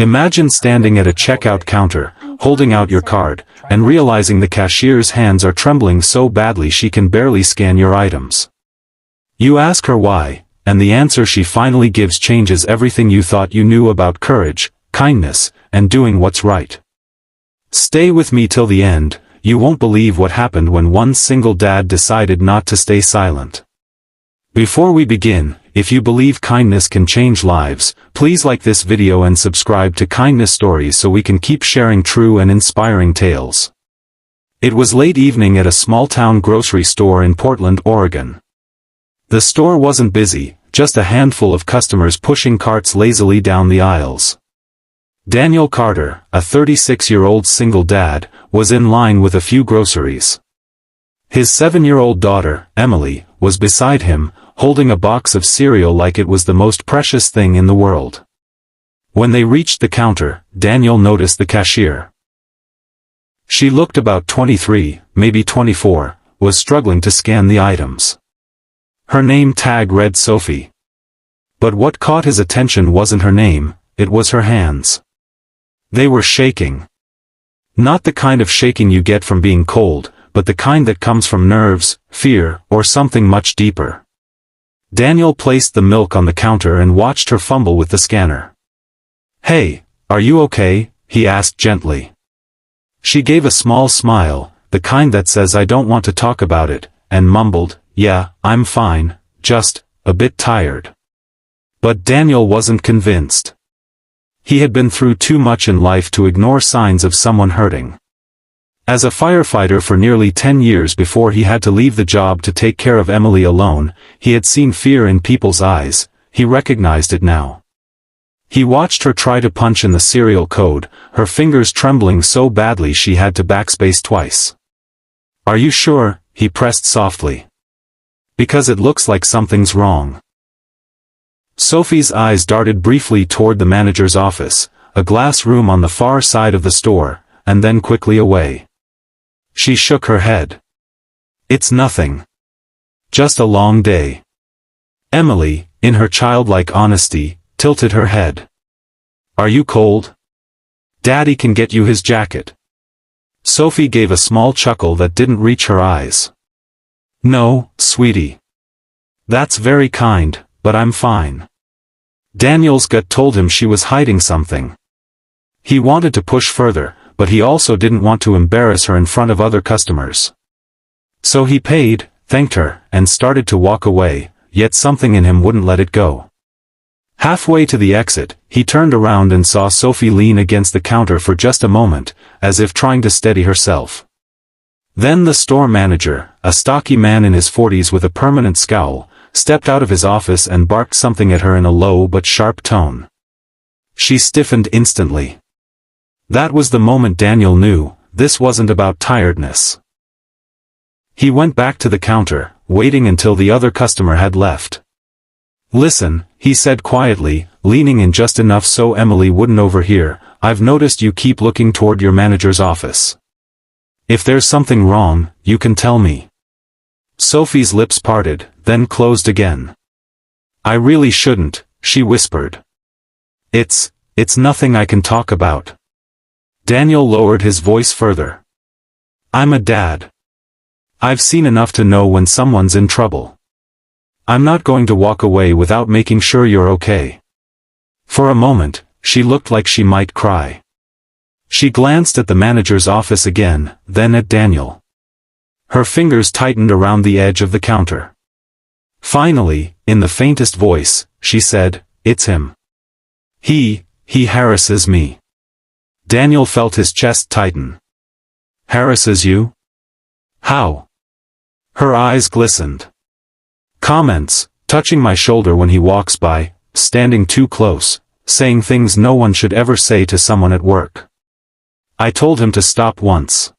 Imagine standing at a checkout counter, holding out your card, and realizing the cashier's hands are trembling so badly she can barely scan your items. You ask her why, and the answer she finally gives changes everything you thought you knew about courage, kindness, and doing what's right. Stay with me till the end. You won't believe what happened when one single dad decided not to stay silent. Before we begin, if you believe kindness can change lives, please like this video and subscribe to Kindness Stories so we can keep sharing true and inspiring tales. It was late evening at a small-town grocery store in Portland, Oregon. The store wasn't busy, just a handful of customers pushing carts lazily down the aisles. Daniel Carter, a 36-year-old single dad, was in line with a few groceries. His 7-year-old daughter, Emily, was beside him, holding a box of cereal like it was the most precious thing in the world. When they reached the counter, Daniel noticed the cashier. She looked about 23, maybe 24, was struggling to scan the items. Her name tag read Sophie. But what caught his attention wasn't her name, it was her hands. They were shaking. Not the kind of shaking you get from being cold, but the kind that comes from nerves, fear, or something much deeper. Daniel placed the milk on the counter and watched her fumble with the scanner. "Hey, are you okay?" he asked gently. She gave a small smile, the kind that says I don't want to talk about it, and mumbled, "Yeah, I'm fine, just a bit tired." But Daniel wasn't convinced. He had been through too much in life to ignore signs of someone hurting. As a firefighter for nearly 10 years before he had to leave the job to take care of Emily alone, he had seen fear in people's eyes. He recognized it now. He watched her try to punch in the serial code, her fingers trembling so badly she had to backspace twice. "Are you sure?" he pressed softly. "Because it looks like something's wrong." Sophie's eyes darted briefly toward the manager's office, a glass room on the far side of the store, and then quickly away. She shook her head. "It's nothing. Just a long day." Emily, in her childlike honesty, tilted her head. "Are you cold? Daddy can get you his jacket." Sophie gave a small chuckle that didn't reach her eyes. "No, sweetie. That's very kind, but I'm fine." Daniel's gut told him she was hiding something. He wanted to push further, but he also didn't want to embarrass her in front of other customers. So he paid, thanked her, and started to walk away, yet something in him wouldn't let it go. Halfway to the exit, he turned around and saw Sophie lean against the counter for just a moment, as if trying to steady herself. Then the store manager, a stocky man in his 40s with a permanent scowl, stepped out of his office and barked something at her in a low but sharp tone. She stiffened instantly. That was the moment Daniel knew, this wasn't about tiredness. He went back to the counter, waiting until the other customer had left. "Listen," he said quietly, leaning in just enough so Emily wouldn't overhear, "I've noticed you keep looking toward your manager's office. If there's something wrong, you can tell me." Sophie's lips parted, then closed again. "I really shouldn't," she whispered. It's nothing I can talk about." Daniel lowered his voice further. "I'm a dad. I've seen enough to know when someone's in trouble. I'm not going to walk away without making sure you're okay." For a moment, she looked like she might cry. She glanced at the manager's office again, then at Daniel. Her fingers tightened around the edge of the counter. Finally, in the faintest voice, she said, "It's him. He harasses me." Daniel felt his chest tighten. "Harasses you? How?" Her eyes glistened. "Comments, touching my shoulder when he walks by, standing too close, saying things no one should ever say to someone at work. I told him to stop once.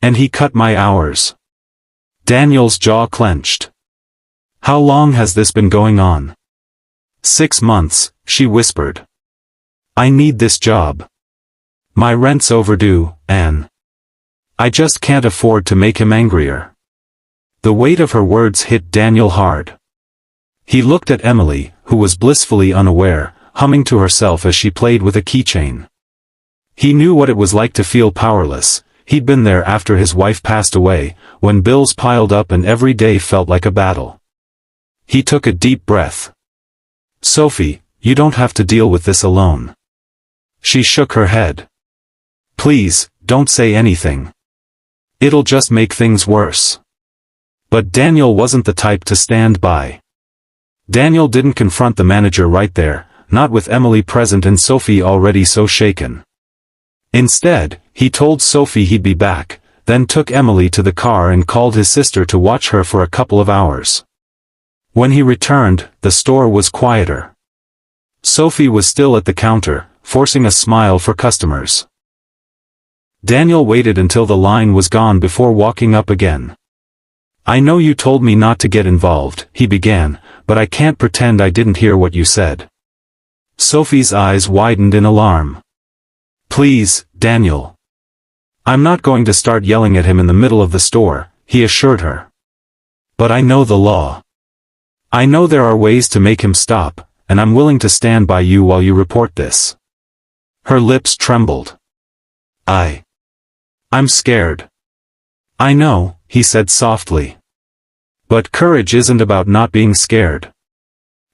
And he cut my hours." Daniel's jaw clenched. "How long has this been going on?" "6 months, she whispered. "I need this job. My rent's overdue, and I just can't afford to make him angrier." The weight of her words hit Daniel hard. He looked at Emily, who was blissfully unaware, humming to herself as she played with a keychain. He knew what it was like to feel powerless. He'd been there after his wife passed away, when bills piled up and every day felt like a battle. He took a deep breath. "Sophie, you don't have to deal with this alone." She shook her head. "Please, don't say anything. It'll just make things worse." But Daniel wasn't the type to stand by. Daniel didn't confront the manager right there, not with Emily present and Sophie already so shaken. Instead, he told Sophie he'd be back, then took Emily to the car and called his sister to watch her for a couple of hours. When he returned, the store was quieter. Sophie was still at the counter, forcing a smile for customers. Daniel waited until the line was gone before walking up again. "I know you told me not to get involved," he began, "but I can't pretend I didn't hear what you said." Sophie's eyes widened in alarm. "Please, Daniel." "I'm not going to start yelling at him in the middle of the store," he assured her. "But I know the law. I know there are ways to make him stop, and I'm willing to stand by you while you report this." Her lips trembled. I'm scared." "I know," he said softly. "But courage isn't about not being scared.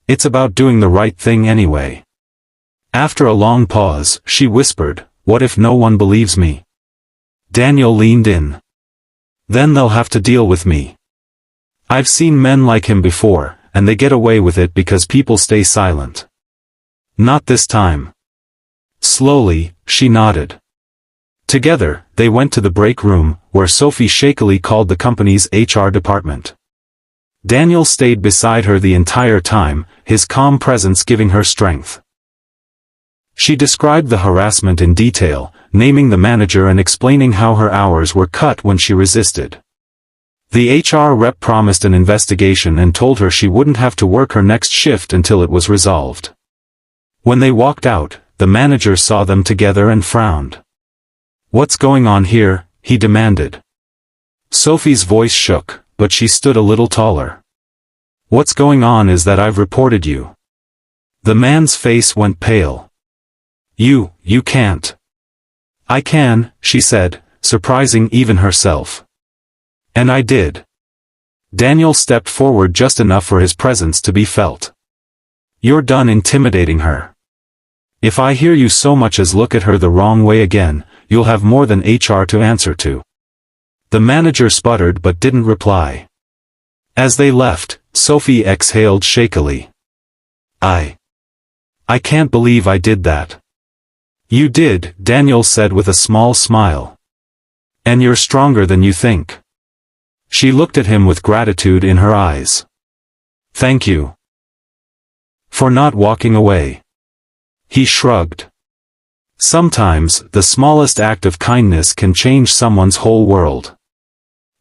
It's about doing the right thing anyway." After a long pause, she whispered, "What if no one believes me?" Daniel leaned in. "Then they'll have to deal with me. I've seen men like him before, and they get away with it because people stay silent. Not this time." Slowly, she nodded. Together, they went to the break room, where Sophie shakily called the company's HR department. Daniel stayed beside her the entire time, his calm presence giving her strength. She described the harassment in detail, naming the manager and explaining how her hours were cut when she resisted. The HR rep promised an investigation and told her she wouldn't have to work her next shift until it was resolved. When they walked out, the manager saw them together and frowned. "What's going on here?" he demanded. Sophie's voice shook, but she stood a little taller. "What's going on is that I've reported you." The man's face went pale. You can't." "I can," she said, surprising even herself. "And I did." Daniel stepped forward just enough for his presence to be felt. "You're done intimidating her. If I hear you so much as look at her the wrong way again, you'll have more than HR to answer to." The manager sputtered but didn't reply. As they left, Sophie exhaled shakily. I can't believe I did that." "You did," Daniel said with a small smile. "And you're stronger than you think." She looked at him with gratitude in her eyes. "Thank you for not walking away." He shrugged. Sometimes, the smallest act of kindness can change someone's whole world.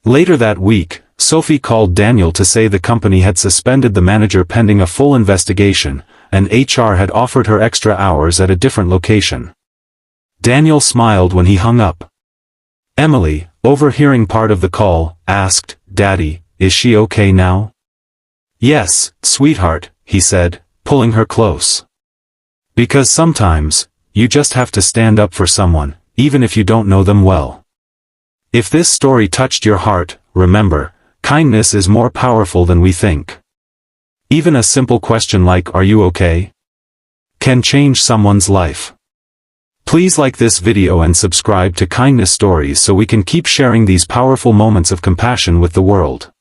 Later that week, Sophie called Daniel to say the company had suspended the manager pending a full investigation, and HR had offered her extra hours at a different location. Daniel smiled when he hung up. Emily, overhearing part of the call, asked, "Daddy, is she okay now?" "Yes, sweetheart," he said, pulling her close. "Because sometimes, you just have to stand up for someone, even if you don't know them well." If this story touched your heart, remember, kindness is more powerful than we think. Even a simple question like "Are you okay?" can change someone's life. Please like this video and subscribe to Kindness Stories so we can keep sharing these powerful moments of compassion with the world.